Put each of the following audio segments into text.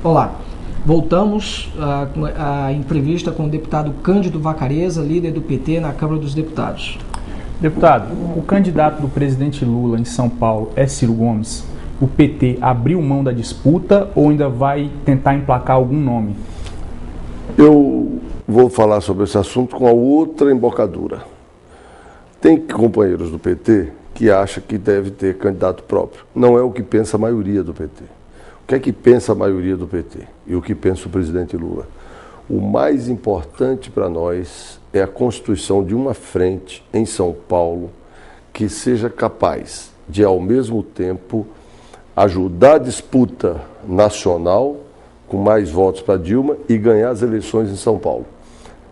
Olá, voltamos à entrevista com o deputado Cândido Vacarezza, líder do PT na Câmara dos Deputados. Deputado, o candidato do presidente Lula em São Paulo é Ciro Gomes. O PT abriu mão da disputa ou ainda vai tentar emplacar algum nome? Eu vou falar sobre esse assunto com a outra embocadura. Tem companheiros do PT que acham que deve ter candidato próprio. Não é o que pensa a maioria do PT. O que é que pensa a maioria do PT e o que pensa o presidente Lula? O mais importante para nós é a constituição de uma frente em São Paulo que seja capaz de, ao mesmo tempo, ajudar a disputa nacional com mais votos para Dilma e ganhar as eleições em São Paulo.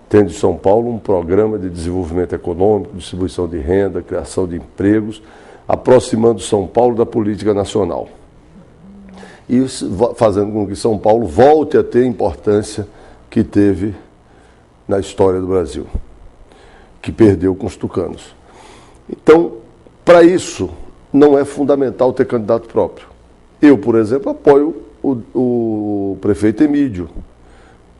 Tendo em São Paulo um programa de desenvolvimento econômico, distribuição de renda, criação de empregos, aproximando São Paulo da política nacional. E fazendo com que São Paulo volte a ter a importância que teve na história do Brasil, que perdeu com os tucanos. Então, para isso, não é fundamental ter candidato próprio. Eu, por exemplo, apoio o prefeito Emídio,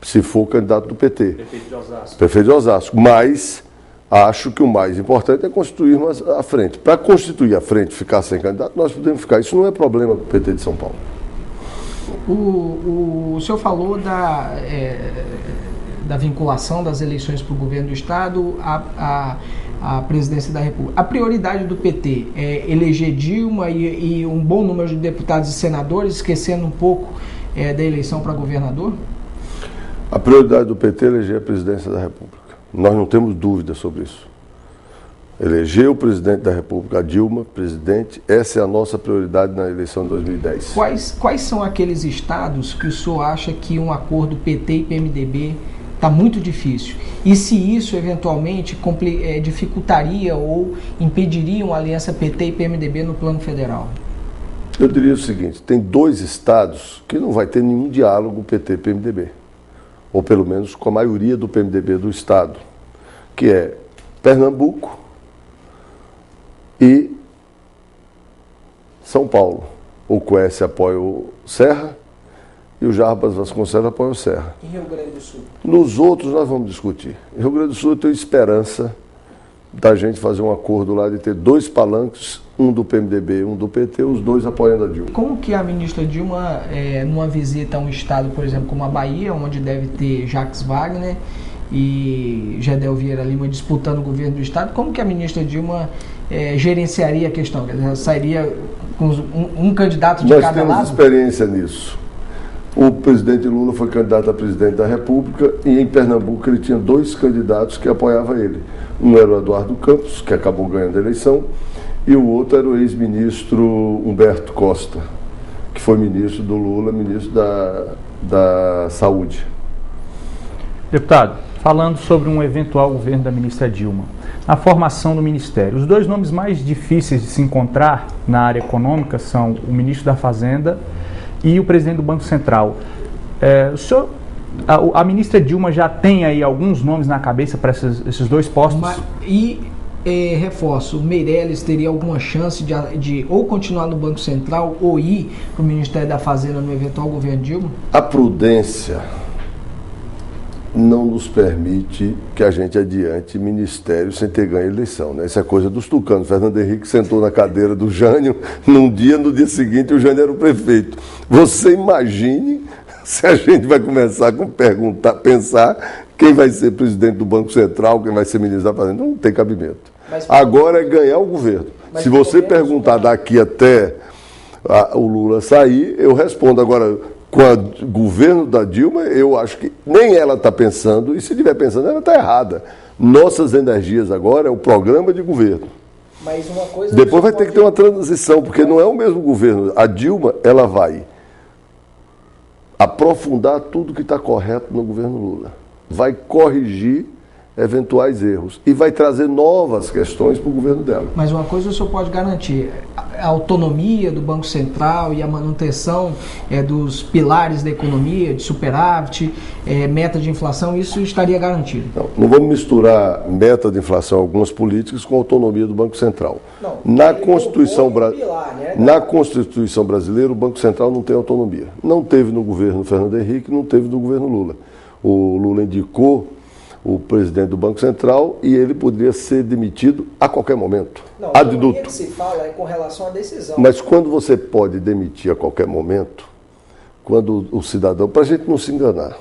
se for candidato do PT. Prefeito de Osasco. Prefeito de Osasco. Mas acho que o mais importante é constituir a frente. Para constituir a frente, ficar sem candidato, nós podemos ficar. Isso não é problema do PT de São Paulo. O senhor falou da vinculação das eleições para o governo do Estado à presidência da República. A prioridade do PT é eleger Dilma e um bom número de deputados e senadores, esquecendo um pouco da eleição para governador? A prioridade do PT é eleger a presidência da República. Nós não temos dúvida sobre isso. Eleger o presidente da República, a Dilma, presidente, essa é a nossa prioridade na eleição de 2010. Quais são aqueles estados que o senhor acha que um acordo PT e PMDB está muito difícil? E se isso, eventualmente, dificultaria ou impediria uma aliança PT e PMDB no plano federal? Eu diria o seguinte, tem 2 estados que não vai ter nenhum diálogo PT-PMDB, ou pelo menos com a maioria do PMDB do estado, que é Pernambuco e São Paulo. O Quércia apoia o Serra e o Jarbas Vasconcelos apoia o Serra. Em Rio Grande do Sul? Nos outros nós vamos discutir. Em Rio Grande do Sul eu tenho esperança da gente fazer um acordo lá de ter 2 palanques, um do PMDB e um do PT, os 2 apoiando a Dilma. Como que a ministra Dilma, numa visita a um estado, por exemplo, como a Bahia, onde deve ter Jacques Wagner e Gedel Vieira Lima disputando o governo do estado, como que a ministra Dilma gerenciaria a questão? Ela sairia com um candidato de cada lado? Nós temos experiência nisso. O presidente Lula foi candidato a presidente da República e em Pernambuco ele tinha 2 candidatos que apoiavam ele. Um era o Eduardo Campos, que acabou ganhando a eleição, e o outro era o ex-ministro Humberto Costa, que foi ministro do Lula, ministro da Saúde. Deputado, falando sobre um eventual governo da ministra Dilma, na formação do ministério, os 2 nomes mais difíceis de se encontrar na área econômica são o ministro da Fazenda e o presidente do Banco Central. A ministra Dilma já tem aí alguns nomes na cabeça para esses 2 postos? Reforço, o Meirelles teria alguma chance de ou continuar no Banco Central ou ir para o Ministério da Fazenda no eventual governo Dilma? A prudência não nos permite que a gente adiante ministério sem ter ganho a eleição, né? Isso é coisa dos tucanos. Fernando Henrique sentou na cadeira do Jânio no dia seguinte o Jânio era o prefeito. Você imagine se a gente vai começar a pensar quem vai ser presidente do Banco Central, quem vai ser ministro da Fazenda. Não tem cabimento. Agora é ganhar o governo. Se você perguntar daqui até o Lula sair, eu respondo. Agora, com o governo da Dilma, eu acho que nem ela está pensando, e se estiver pensando, ela está errada. Nossas energias agora é o programa de governo. Mas uma coisa depois vai ter que ter uma transição, porque não é o mesmo governo. A Dilma, ela vai aprofundar tudo que está correto no governo Lula. Vai corrigir eventuais erros e vai trazer novas questões para o governo dela. Mas uma coisa o senhor pode garantir, a autonomia do Banco Central e a manutenção dos pilares da economia, de superávit, meta de inflação, isso estaria garantido? Não vamos misturar meta de inflação, algumas políticas, com a autonomia do Banco Central. Não, na Constituição brasileira, o Banco Central não tem autonomia. Não teve no governo Fernando Henrique, não teve no governo Lula. O Lula indicou o presidente do Banco Central e ele poderia ser demitido a qualquer momento. Não, a autonomia que se fala é com relação à decisão. Mas quando você pode demitir a qualquer momento, quando o cidadão, para a gente não se enganar,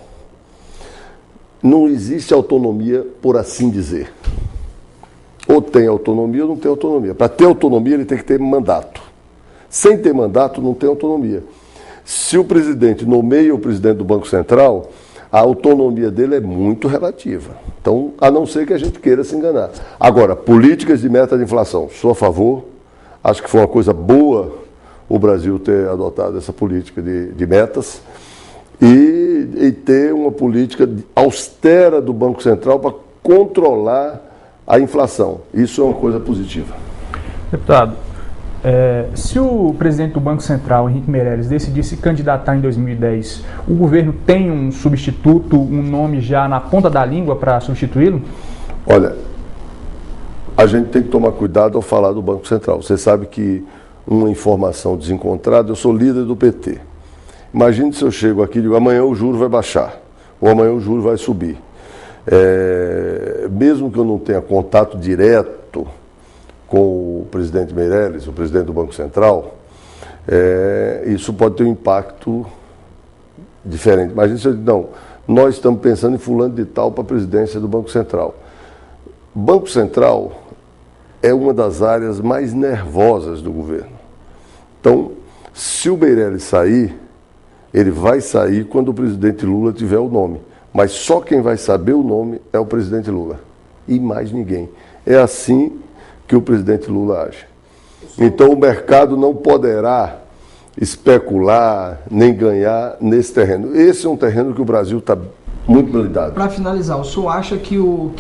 não existe autonomia por assim dizer. Ou tem autonomia ou não tem autonomia. Para ter autonomia ele tem que ter mandato. Sem ter mandato não tem autonomia. Se o presidente nomeia o presidente do Banco Central, a autonomia dele é muito relativa. Então, a não ser que a gente queira se enganar. Agora, políticas de meta de inflação, sou a favor. Acho que foi uma coisa boa o Brasil ter adotado essa política de metas e ter uma política austera do Banco Central para controlar a inflação. Isso é uma coisa positiva. Deputado, se o presidente do Banco Central, Henrique Meirelles, decidir se candidatar em 2010, o governo tem um substituto, um nome já na ponta da língua para substituí-lo? Olha, a gente tem que tomar cuidado ao falar do Banco Central. Você sabe que uma informação desencontrada, eu sou líder do PT. Imagine se eu chego aqui e digo, amanhã o juro vai baixar, ou amanhã o juro vai subir. Mesmo que eu não tenha contato direto com o presidente Meirelles, o presidente do Banco Central, isso pode ter um impacto diferente. Imagina se eu digo, não, nós estamos pensando em fulano de tal para a presidência do Banco Central. Banco Central é uma das áreas mais nervosas do governo. Então, se o Meirelles sair, ele vai sair quando o presidente Lula tiver o nome. Mas só quem vai saber o nome é o presidente Lula. E mais ninguém. É assim que o presidente Lula age. Então o mercado não poderá especular nem ganhar nesse terreno. Esse é um terreno que o Brasil está muito blindado. Para finalizar, o senhor acha que o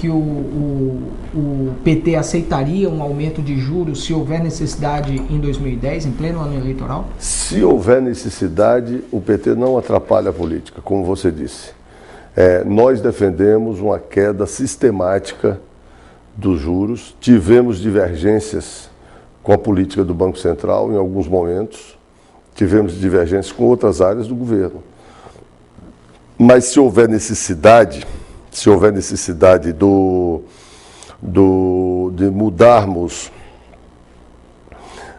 PT aceitaria um aumento de juros se houver necessidade em 2010, em pleno ano eleitoral? Se houver necessidade, o PT não atrapalha a política, como você disse. Nós defendemos uma queda sistemática dos juros, tivemos divergências com a política do Banco Central em alguns momentos, tivemos divergências com outras áreas do governo. Mas se houver necessidade de mudarmos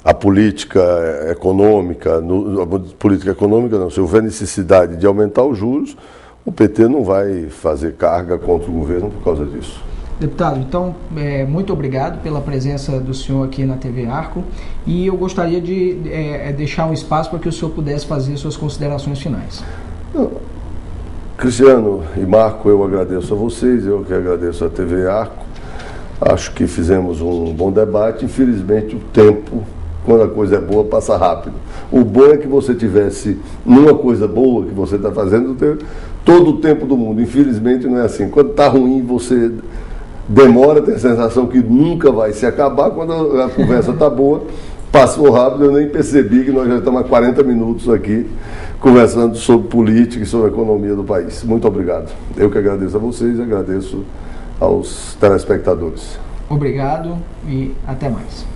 a política econômica, se houver necessidade de aumentar os juros, o PT não vai fazer carga contra o governo por causa disso. Deputado, então, muito obrigado pela presença do senhor aqui na TV Arco e eu gostaria de deixar um espaço para que o senhor pudesse fazer suas considerações finais. Cristiano e Marco, eu agradeço a vocês, eu que agradeço a TV Arco. Acho que fizemos um bom debate. Infelizmente, o tempo, quando a coisa é boa, passa rápido. O bom é que você tivesse numa coisa boa que você está fazendo todo o tempo do mundo. Infelizmente, não é assim. Quando está ruim, você demora, tem a sensação que nunca vai se acabar. Quando a conversa está boa, passou rápido, eu nem percebi que nós já estamos há 40 minutos aqui conversando sobre política e sobre a economia do país. Muito obrigado. Eu que agradeço a vocês e agradeço aos telespectadores. Obrigado e até mais.